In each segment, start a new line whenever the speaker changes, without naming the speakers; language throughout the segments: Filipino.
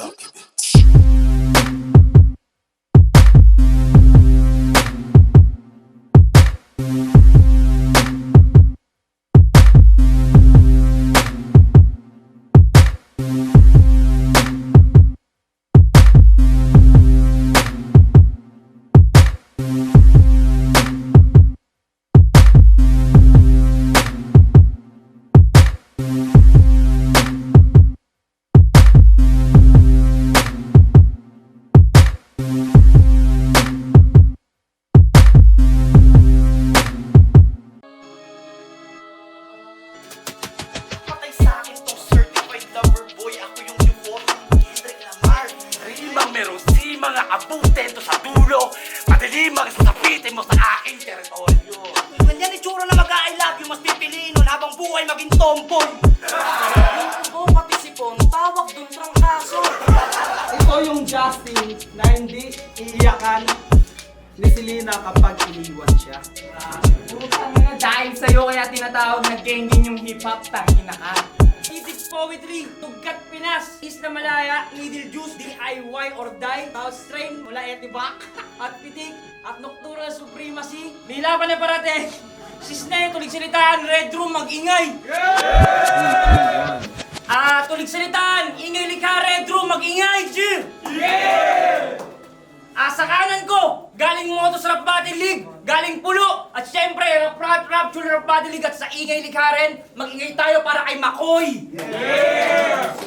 documents.
Patay sa'kin tong certified lover boy. Ako yung euphoria ni Kendrick Lamar.
Rimang meron si mga abutento sa dulo. Madali magsasapitin mo sa aking teritoryo.
Kung ganyan itsura na mag-I love you, mas pipiliin nun habang buhay maging tomboy.
Yung pati sipon, tawag dun trangkaso.
Ito yung Justin na hindi iiyakan ni Selena kapag iniwan siya.
Putang ina, dahil sa'yo kaya tinatawag na gengin yung hip-hop, tangina ka. Epic Poetry, Tugkat Pinas, Is na Malaya, Needle Juice, DIY or Die, House Strain, mula Etibak, at Pitik, at Nocturnal Supremacy. Nilaban na parate, Sisne, Tulig Salitaan, Red Room, mag-ingay! Tulig Salitaan, Ingay Likha, Red Room, mag-ingay! Sa kanan ko, galing Motos Rap Battle League, galing Pulo, at syempre, Rap Chul Rap Battle League, at sa Ingay Likha rin, mag-ingay tayo para kay Makoy!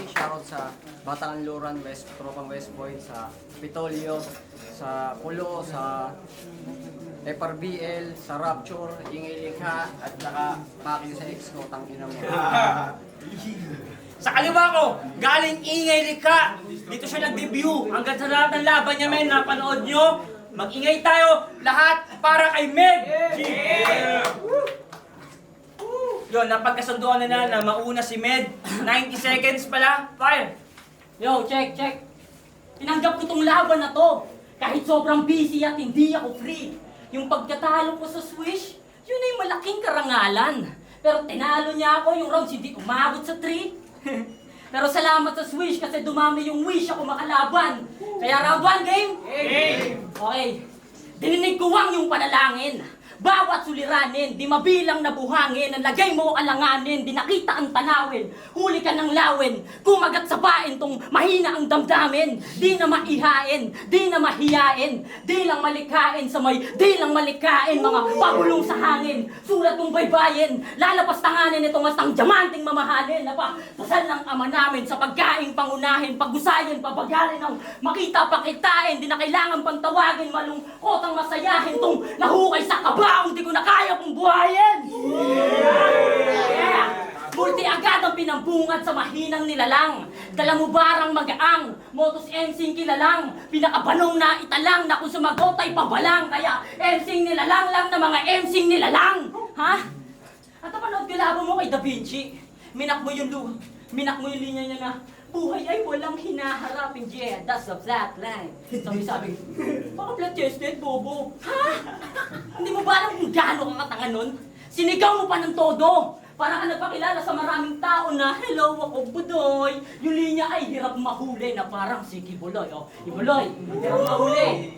Shoutout sa Batangan Luran, Tropang West Point, sa Pitolyo, sa Pulo, sa FRBL, sa Rapture, Ingay Likha, at saka Paki sa ex ko, tangina mo.
Sa kaliwa ko, galing Ingay Likha. Dito siya nag-debut. Hanggang sa lahat ng laban niya, men, napanood nyo. Mag-ingay tayo, lahat para kay Med! Yun, napagkasunduan na mauna si Med. 90 seconds pala. Fire! Yo, check. Tinanggap ko tong laban na to. Kahit sobrang busy at hindi ako free. Yung pagkatalo ko sa Swish, yun ay malaking karangalan. Pero tinalo niya ako, yung rounds hindi umabot sa 3. Pero salamat sa Swish kasi dumami yung wish ako makalaban. Kaya round 1 game? Game! Okay. Dininig ko wang yung panalangin. Bawat suliranin, di mabilang na buhangin. Ang lagay mo alanganin, di nakita ang tanawin. Huli ka ng lawin, kumagat sa pain tong mahina ang damdamin. Di na maihain, di na mahiyain. Di lang malikhain sa may, di lang malikhain. Mga pabulong sa hangin, sulat kong baybayin. Lalapas tanganin itong astang diamanting mamahalin. Napasasal ng ama namin sa pagkaing pangunahin. Pagusayin, pabagalin ang makita pakitain. Di na kailangan pang tawagin, malungkot ang masayahin. Tong nahukay sa kaba, hindi ko na kaya pong buhayin! Yeah! Multi agad ang pinambungad sa mahinang nilalang. Dala mo barang magaang, Motos MC kilalang. Pinakabanong na italang na kung sumagot ay pabalang. Kaya MC nilalang lang na mga MC nilalang. Ha? At napanood ko labo mo kay Da Vinci. Minak mo yung linya niya na buhay ay walang hinaharapin, yeah, that's a flat line. Sabi, baka flat-chested, bobo. Ha? Hindi mo ba alam kung gaano ka katanga nun? Sinigaw mo pa ng todo. Para ka nagpakilala sa maraming tao na, hello, ako Budoy. Yung linya ay hirap mahuli na parang si Kibuloy. Oh, Kibuloy, hirap mahuli.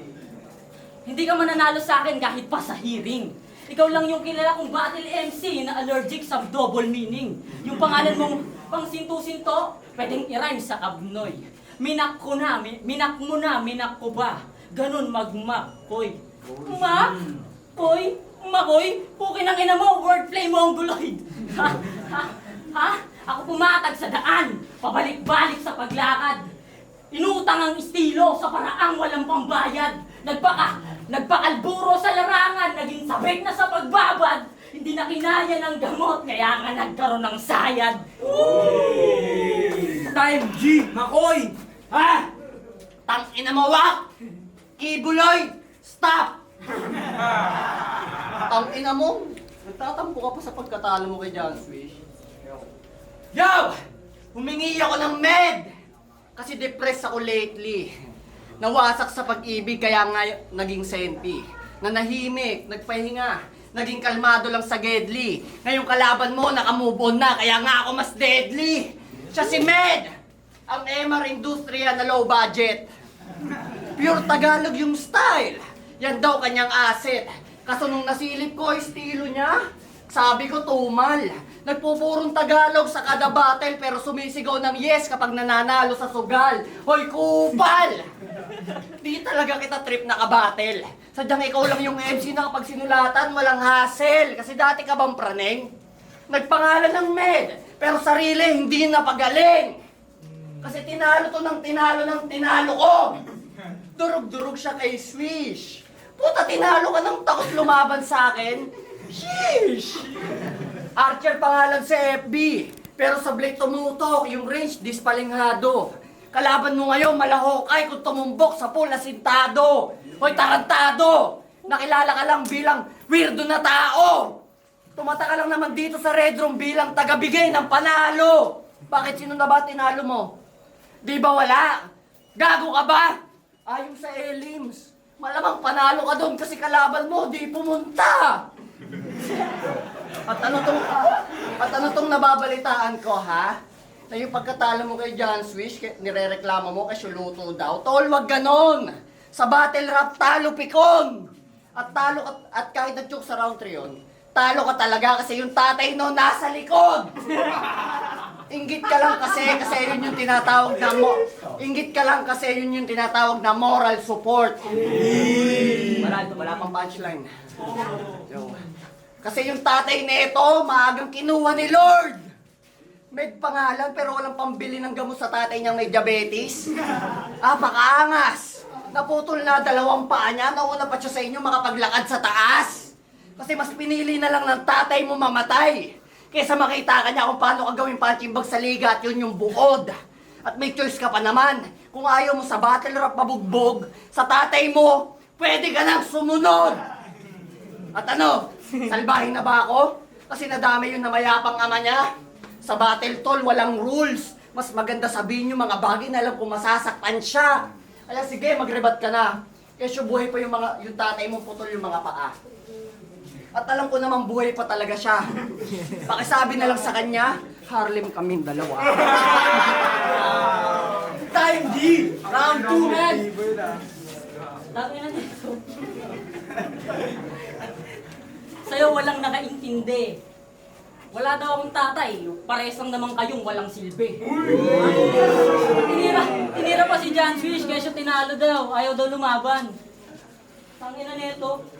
Hindi ka mananalo sa akin kahit pa sa hearing. Ikaw lang yung kilala kong battle MC na allergic sa double meaning. Yung pangalan mong pang sinto-sinto, pwedeng i-rhyme sa abnoy. Minak ko na, minak mo na, minak ko ba? Ganun magmakoy. Koy? Makoy? Pukin ang ina mo, wordplay mo ang guloy. Ha? Ako pumatag sa daan, pabalik-balik sa paglakad. Inutang ang estilo sa paraang walang pambayad. Nagpakalburo sa larangan, naging sabik na sa pagbabad. Hindi na kinaya ng gamot, kaya nga nagkaroon ng sayad.
Time G, Makoy! Ha? Tangina mo, wak! Kibuloy! Stop!
Tangina mo, nagtatampo ka pa sa pagkatalo mo kay John Swish.
Yo! Humingi ako ng med! Kasi depressed ako lately. Nawasak sa pag-ibig kaya nga naging senti. Nanahimik, nagpahinga, naging kalmado lang sa Gedli. Ngayong kalaban mo, nakamove on na, kaya nga ako mas deadly. Siya si Med! ang MR Industria na low budget. Pure Tagalog yung style. Yan daw kanyang asset. Kaso nung nasilip ko, estilo niya, sabi ko tumal. Nagpupurong Tagalog sa kada battle pero sumisigaw ng yes kapag nananalo sa sugal. Hoy, kupal! Di talaga kita trip na kabattle. Sadyang ikaw lang yung MC na kapag sinulatan, walang hassle. Kasi dati ka bang praneng? Nagpangalan ng med, pero sarili hindi napagaling. Kasi tinalo to ng tinalo ko. Durug-durug siya kay Swish. Puta, tinalo ka ng takot lumaban sa akin. Sheesh! Archer pangalan sa FB, pero sa Blade tumutok, yung range dispalinghado. Kalaban mo ngayon, malahokay kung tumumbok sa pool asintado. Hoy, tarantado! Nakilala ka lang bilang weirdo na tao. Tumata ka lang naman dito sa Red Room bilang tagabigay ng panalo. Bakit sino na ba tinalo mo? Di ba wala? Gago ka ba? Ayon sa Elims, malamang panalo ka doon kasi kalaban mo di pumunta. At ano tong nababalitaan ko, ha? Na yung pagkatalo mo kay John Swish, nirereklamo mo kay Shuluto daw. Tol, wag ganon! Sa battle rap, talo pikon! At kahit nag-choke sa round 3 yun, talo ka talaga kasi yung tatay no nasa likod! Inggit ka lang kasi yun yung tinatawag na yun yung tinatawag na moral support. Wala pang punchline. Yo. Kasi yung tatay nito, maagang kinuha ni Lord. Med pangalan pero walang pambili ng gamot sa tatay niyang may diabetes. Makaangas. Naputol na 2 paa niya, nauna pa siya sa inyo makapaglakad sa taas. Kasi mas pinili na lang ng tatay mo mamatay. Kesa makita ka niya kung paano ka gawing punching bag sa liga at yun yung bukod. At may choice ka pa naman. Kung ayaw mo sa battle rap mabugbog, sa tatay mo, pwede ka nang sumunod. At ano, salbahin na ba ako? Kasi nadami yung namayapang ama niya. Sa battle tol, walang rules. Mas maganda sabihin yung mga bagay na alam kung masasaktan siya. Kaya sige, magrebat ka na. Kesyo buhay pa yung tatay mong putol yung mga paa. At alam ko naman buhay pa talaga siya. Pakisabi na lang sa kanya, Harlem kaming dalawa. Time D! Round 2, man!
Dami na dito. Sa'yo walang nakaintindi. Wala daw akong tatay. Pares lang naman kayong walang silbi. Tinira pa si John Swish kaya tinalo daw. Ayaw daw lumaban. Tangina nito.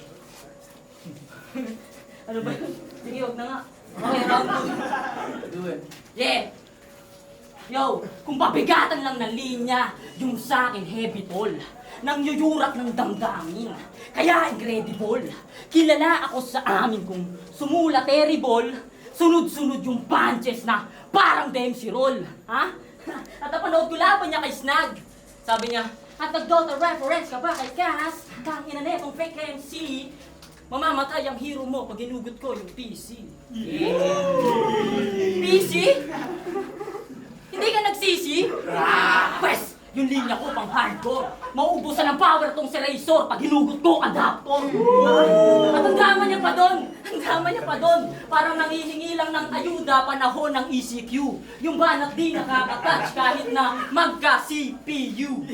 Ano ba yun? Sige, huwag na nga. Okay, round 2. Yeah! Yo, kung pabigatan lang ng linya, yung sa akin heavy tol. Nang yuyurak ng damdamin. Kaya incredible. Kilala ako sa amin kung sumula terrible, sunod-sunod yung punches na parang Dempsey roll. Ha? At napanood ko laban niya kay Snag. Sabi niya, at nag-Dota reference ka ba kay Cass? Tangina na itong fake MC. Mamamatay ang hero mo pag ginugot ko yung PC. PC? Hindi ka nagsisi? Pwes, yung linya ko pang hardcore. Mauubusan ng power tong si Razor pag hinugot ko adaptor. At ang drama niya pa doon. Parang nangihingi lang ng ayuda panahon ng ECQ. Yung banat di nakaka-touch kahit na magka-CPU.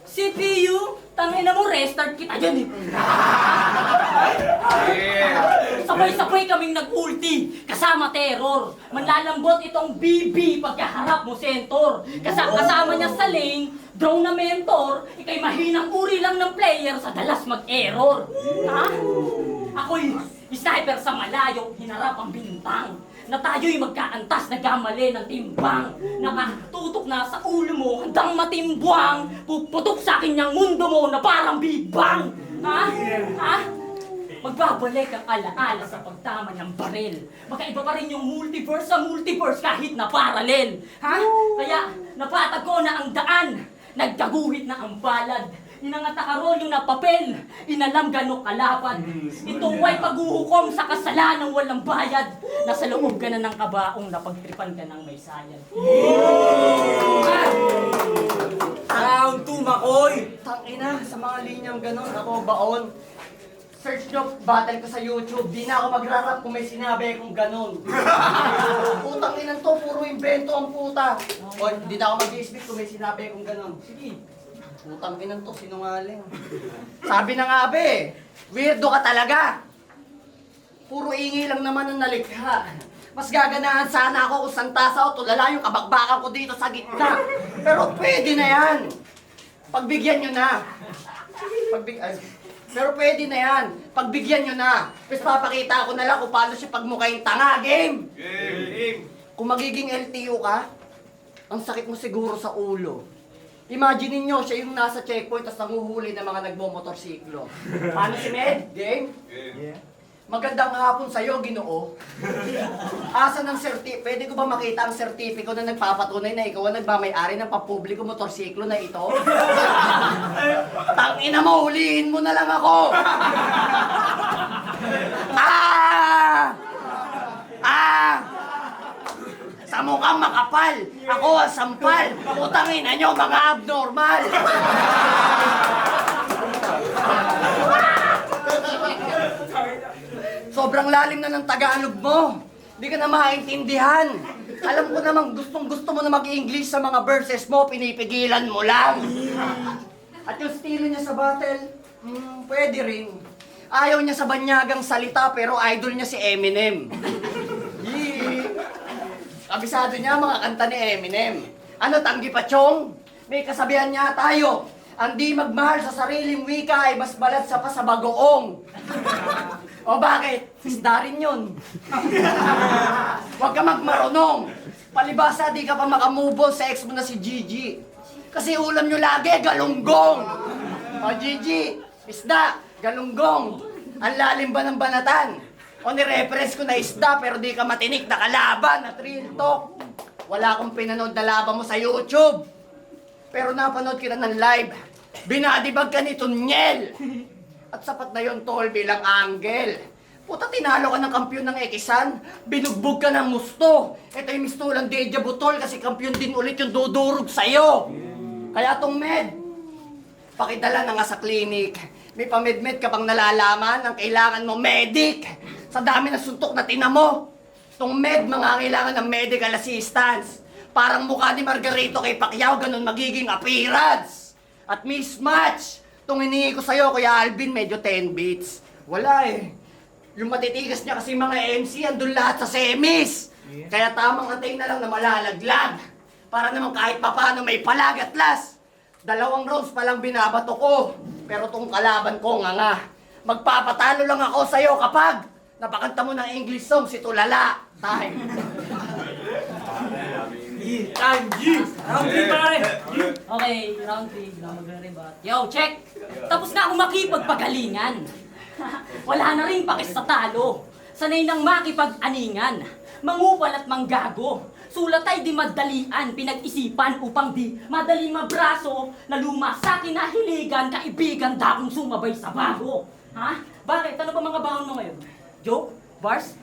CPU? Tangina mo, restart kita dyan eh. Sabay-sabay kaming nag-ulti, kasama terror. Manlalambot itong BB pagkaharap mo sentor. Kasama niya sa lane, drone na mentor, ikay mahinang uri lang ng player sa dalas mag-error. Ha? Ako'y sniper sa malayo, hinarap ang bintang. Na tayo'y magkaantas, nagkamali ng timbang. Nakatutok na sa ulo mo, handang matimbwang. Puputok sa akin yung mundo mo na parang Big Bang. Ha? Ha? Magbabalik ang alaala sa pagtama ng baril. Magkaiba pa rin yung multiverse sa multiverse kahit na paralel. Ha? Kaya napatag ko na ang daan. Nagkaguhit na ang balad. Inangatakaro yung napapel. Inalam gano'ng kalapad. Ito ay paghuhukom sa kasalanang walang bayad. Nasa loob ka na ng kabaong napagtripan ka ng may sayad.
Round 2, Makoy!
Tangina, sa mga linyang ganon, ako baon. Search nyo, battle ko sa YouTube. Di na ako magrarap kung may sinabi kung ganun. Putang inan to, puro invento ang puta. O, di na ako mag-i-speak kung may sinabi kung ganun. Sige. Putang inan to, sinungaling. Sabi na nga be, weirdo ka talaga. Puro ingi lang naman ang nalikha. Mas gaganahan sana ako kung santasa o tulala yung kabakbakan ko dito sa gitna. Pero pwede na yan. Pagbigyan nyo na. Pero pwede na yan. Pagbigyan nyo na. Tapos papakita ko na lang kung paano siya pagmukhang tanga. Game! Kung magiging LTO ka, ang sakit mo siguro sa ulo. Imagine niyo siya yung nasa checkpoint tapos nanguhuli ng mga nagbomotorsiklo. Paano si Med? Game? Magandang hapon sa'yo, Ginoo. Asa ng pwede ko ba makita ang sertipiko na nagpapatunay na ikaw ang nagmamay-ari ng papubliko motorsiklo na ito? Tangina mo, hulihin mo na lang ako! Sa mukhang makapal, ako ang sampal. Putangina nyo, mga abnormal! Sobrang lalim na ng Tagalog mo. Hindi ka na maintindihan. Alam ko namang gustong-gusto mo na mag-English sa mga verses mo, pinipigilan mo lang. At yung estilo niya sa battle, pwede rin. Ayaw niya sa banyagang salita, pero idol niya si Eminem. Yee! Kabisado niya mga kanta ni Eminem. Ano, tanggi pa, Chong? May kasabihan niya tayo. Ang di magmahal sa sariling wika ay mas balat sa pa sa bagoong. O bakit? Isda rin yun. Huwag ka magmarunong. Palibasa, di ka pa makamove sa ex mo na si Gigi. Kasi ulam nyo lagi, galunggong. O Gigi, isda, galunggong. Ang lalim ba ng banatan? O nireference ko na isda pero di ka matinik na kalaban at real talk. Wala akong pinanood na laban mo sa YouTube. Pero napanood kita ng live. Binadibag ka ni Tunyel. At sapat na yon tol bilang angle. Puta, tinalo ka ng kampiyon ng Ekisan. Binugbog ka ng gusto. Ito yung mistulang Deja Butol kasi kampiyon din ulit yung dudurog sa'yo. Kaya tong med, pakidala na nga sa clinic. May pamedmed ka pang nalalaman ang kailangan mo medic. Sa dami ng suntok na tinamo. Tong med, mga kailangan ng medical assistance. Parang mukha ni Margarito kay Pacquiao, ganun magiging appearance. At mismatch. Itong hinihingi ko sa'yo, Kuya Alvin, medyo 10 beats. Wala eh. Yung matitigas niya kasi mga MC, andun lahat sa semis. Kaya tamang atay na lang na malalaglag. Para naman kahit papano may palag at last. 2 rounds pa lang binabato ko. Pero tong kalaban ko nga. Magpapatalo lang ako sa'yo kapag napakanta mo ng English song, si Tulala. Time.
Round 3 pare. Okay, round 3. Hindi na magre-rebat. Yo, check! Tapos na ako makipagpagalingan. Wala na rin pakis sa talo. Sanay nang makipag-aningan. Mangupal at manggago. Sulat ay di madalian, pinag-isipan upang di madaling mabraso na luma sa kinahiligan, kaibigan dakong sumabay sa bago. Ha? Bakit? Ano ba mga bangon mo ngayon? Joke? Bars?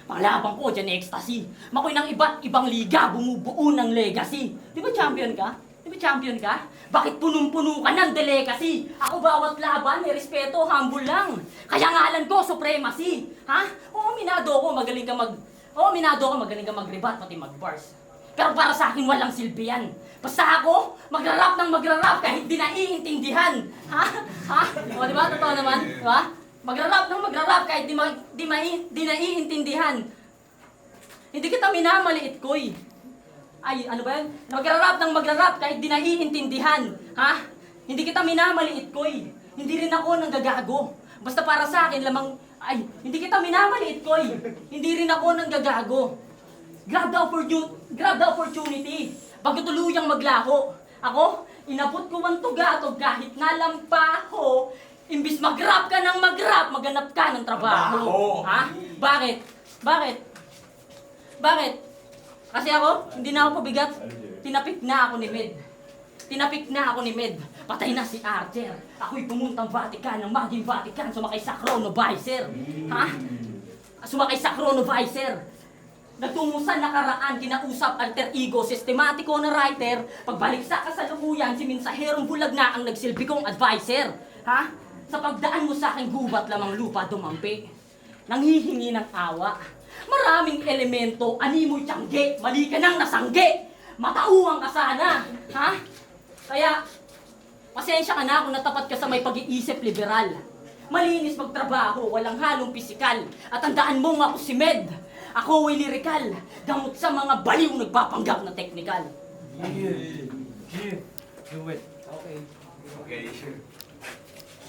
Panglabang ko dyan ecstasy. Makoy ng iba't ibang liga, bumubuo ng legacy. Di ba champion ka? Di ba champion ka? Bakit punong-puno ka ng delicacy? Ako bawat laban, may respeto, humble lang. Kaya ngalan ko, supremacy. Ha? Oo, minado ko, magaling ka mag-rebat, pati mag-bars. Pero para sa akin, walang silbi yan. Basta ako, magra-rap kahit di naiintindihan. Ha? Ha? O, di ba? Totoo naman? Di ba? Magra-rap kahit di naiintindihan. Hindi kita minamaliit, koy. Ay, ano ba yan? Magra-rap kahit di naiintindihan. Ha? Hindi kita minamaliit, koy. Hindi rin ako nanggagago. Basta para sa akin lamang, ay, hindi kita minamaliit, koy. Hindi rin ako nanggagago. Grab the opportunity. Bago tuluyang maglaho. Ako, inabot ko ang tugatog kahit nalampaho. Imbis mag-rap ka ng mag-rap, maghanap ka ng trabaho. Ha? Bakit? Kasi ako, hindi na ako pabigat. Tinapik na ako ni Med. Patay na si Archer. Ako'y pumuntang Vatican ng maging Vatican. Sumakay sa Chronovisor. Ha? Sumakay sa Chronovisor. Nagtungo sa nakaraan, kinausap alter ego, sistematiko na writer. Pagbalik sa kasalukuyan, si mensaherong bulag na ang nagsilbi kong advisor. Ha? Sa pagdaan mo sa aking gubat lamang lupa dumampi. Nanghihingi ng awa. Maraming elemento, animoy tiyangge, mali ka nang nasangge. Matauhan ka sana, ha? Kaya, pasensya ka na kung natapat ka sa may pag-iisip liberal. Malinis magtrabaho, walang halong pisikal. At tandaan mo nga ako si Med. Ako ay lirikal, gamot sa mga baliw nagpapanggap na teknikal.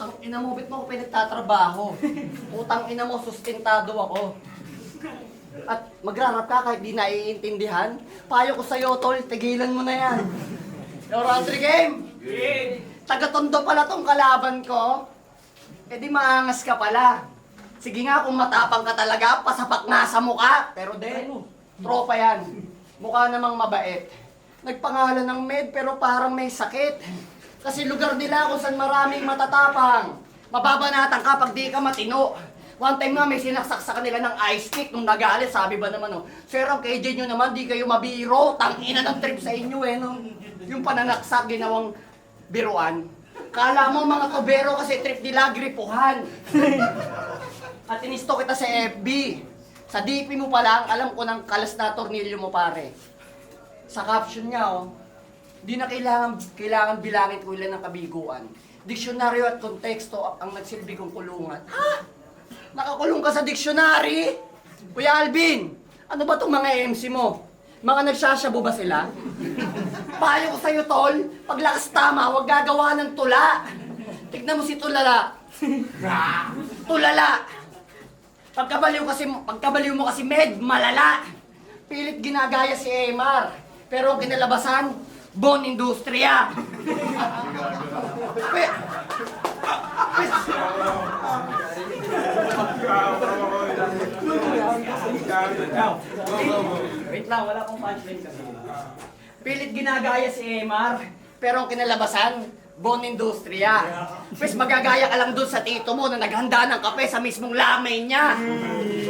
Ang ina mo, ba't mo ako pinagtatrabaho? Utang ina mo, sustentado ako. At magrarap ka kahit di naiintindihan. Payo ko sa'yo, tol, tigilan mo na yan. Yo, Rodri Game! Taga-tondo pala tong kalaban ko. Eh di maangas ka pala. Sige nga, kung matapang ka talaga, pasapak nga sa mukha. Pero tropa yan. Mukha namang mabait. Nagpangalan ng Med pero parang may sakit. Kasi lugar nila kung saan maraming matatapang. Mababanatan ka pag di ka matino. One time nga may sinaksak sa kanila ng ice stick nung nagalit. Sabi ba naman, oh, Sir, ang KJ nyo naman, di kayo mabiro. Tangina ng trip sa inyo eh. No? Yung pananaksak, ginawang biruan. Kala mo mga tubero kasi trip nila, gripuhan. At inisto kita sa FB. Sa DP mo pa lang, alam ko ng kalas na tornilyo mo pare. Sa caption niya, oh, di na kailangan bilangin ko ilan ng kabiguan. Diksyonaryo at konteksto ang nagsilbi kong kulungan. Ha? Nakakulong ka sa diksyonary? Kuya Alvin, ano ba tong mga MC mo? Mga nagsasyabu ba sila? Payo ko sa'yo, tol, paglakas tama, huwag gagawa ng tula. Tignan mo si Tulala. Tulala. Pagkabaliw mo kasi Med, malala. Pilit ginagaya si Emar. Pero ang kinalabasan, Bon Industria. Wait lang, wala akong punchline kasi. Pilit ginagaya si Emar, pero ang kinalabasan, Bon Industria. Pues magagaya ka lang dun sa tito mo na naghanda ng kape sa mismong lamay niya.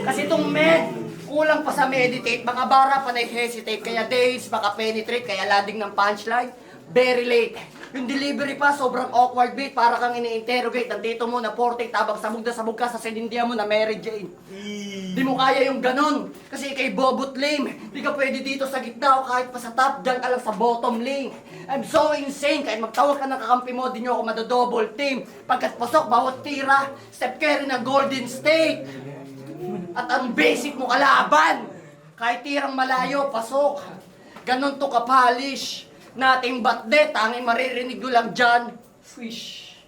Kasi itong Med, kulang pa sa meditate, mga bara pa nag-hesitate, kaya days baka penetrate, kaya lading ng punchline, very late. Yung delivery pa, sobrang awkward beat, para kang ini-interrogate ng tito mo na 40, tabang sabog na sabog ka sa sinindihan mo na Mary Jane. Di mo kaya yung ganon, kasi kay bobot lame. Di ka pwede dito sa gitna o kahit pa sa top, dyan ka lang sa bottom lane. I'm so insane, kahit magtawag ka ng kakampi mo, di nyo ako madodouble team. Pagkat pasok, bawat tira, Steph Curry ng Golden State. At ang basic mo kalaban, kahit tirang malayo, pasok. Ganon to ka-polish. Nating batde, tanging maririnig ko lang dyan. Swish.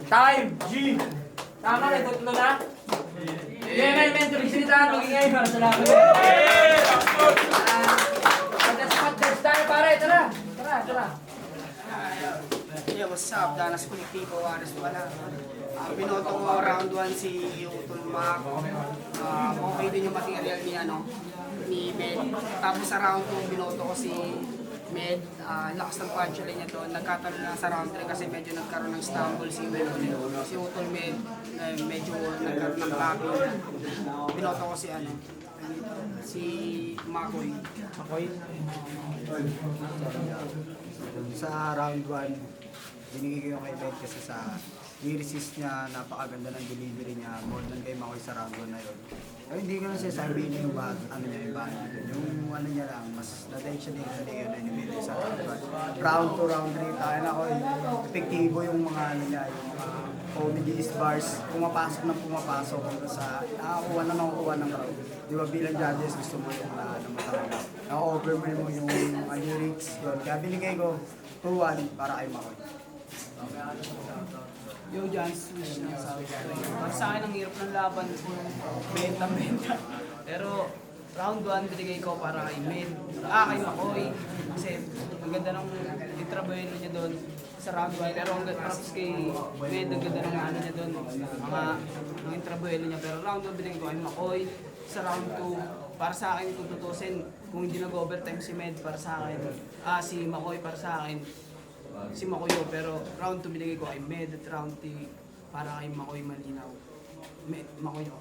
Time! G! Tama na, tutlo na? Yeah, mentor, isinitahan, magingay para sa laban. Padas tayo pare, tara! Tara!
Yeah, what's up? Danas Kolektibo, Ares wala. Binoto ko round 1 si Utol Mac. Okay din yung material ni Med. Tapos sa round 2, binoto ko si Med. Lakas ng punchline niya doon. Nagkataroon na sa round 3 kasi medyo nagkaroon ng stumble si Utol Med. Medyo nagkaroon ng copy. Binoto ko si Makoy.
Sa round 1, binigay ko kay Med kasi sa i-resist niya, napakaganda ng delivery niya, more than kay Makoy sa round 1 na yun. Ay, hindi ko na sasabihin yung yung ano niya lang, mas na-date siya dito na yun yung Med sa round 1. Round 2, round 3, tayo na ko, epektibo yung mga yung mga comedies, bars, pumapasok sa nakakuha ng crowd. Di ba bilang judges, gusto mo yung matalaga. Na-over mo yung lyrics, yun. Kaya binigay ko 2-1 para kay Makoy.
Yo, John Swish ng South Korea. Para sa akin, ang hirap ng laban ko. Benta. Pero, round 1, binigay ko para kay Med. Kay Makoy. Kasi, ang ganda ng itrabuelo niya doon sa round 1. Pero, ang props kay Med, ang ganda ng niya doon. Mga itrabuelo niya. Pero, round 1, binigay ko kay Makoy. Sa round 2, para sa akin, kung tutusin, kung hindi nag-overtime si Med, para sa akin, si Makoy, para sa akin, si Makoyo, pero round 2 binigay ko kay Med at round 3 para kay Makoy Malinaw. Makoyo.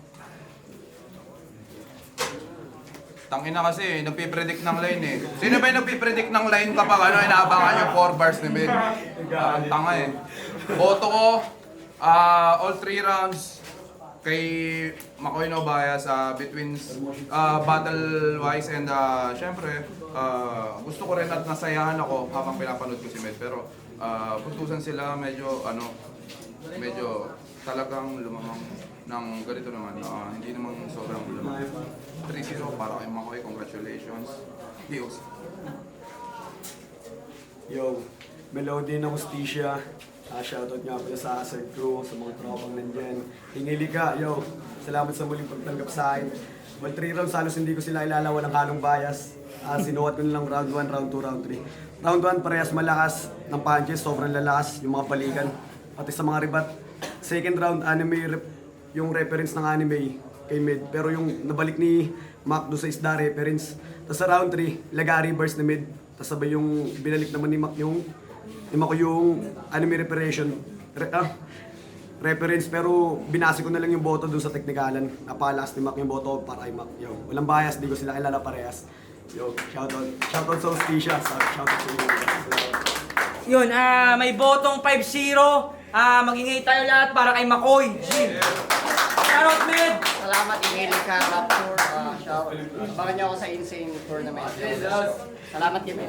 Tangina kasi, nagpipredict ng line eh. Sino ba yung nagpipredict ng line kapag inaabangan yung 4 bars ni Ben? Tanga eh. boto ko, all 3 rounds kay Makoy no bias between battle-wise and syempre, gusto ko rin at nasayahan ako habang pinapanood ko si Med. Pero puntusan sila medyo talagang lumamang ng ganito naman. Hindi naman sobrang lumamang. 3-0 para kay Makoy. Congratulations. Dios.
Yo, Melody ng Hustisya. Shoutout nga pala sa Sir Crew, sa mga tropang nandyan. Hingili ka, yo. Salamat sa muling pagtanggap sa akin. Well, 3 rounds, halos hindi ko sila ilalawan ng halong bias. Sinuwat ko nilang round 1, round 2, round 3. Round 1, parehas malakas ng punches, sobrang lalakas yung mga balikan. Pati sa mga ribat. Second round, yung reference ng anime kay Med. Pero yung nabalik ni Mac doon sa isda reference. Tapos sa round 3, Lagari versus ni Med. Tapos sabay yung binalik naman ni Mac yung anime reference, pero binasi ko na lang yung boto dun sa teknikalan. Napalakas ni Mac yung boto para kay Mac. Yo, walang bias, di ko sila kilala parehas. Yo, shoutout sa Hustisya, shoutout sa inyo.
Yun, may botong 5-0. Magingay tayo lahat para kay Makoy. Shoutout, Med!
Salamat, Ingelica, Rapture, shout. Abangan niyo ako sa Insane Tournament. Salamat, Kim.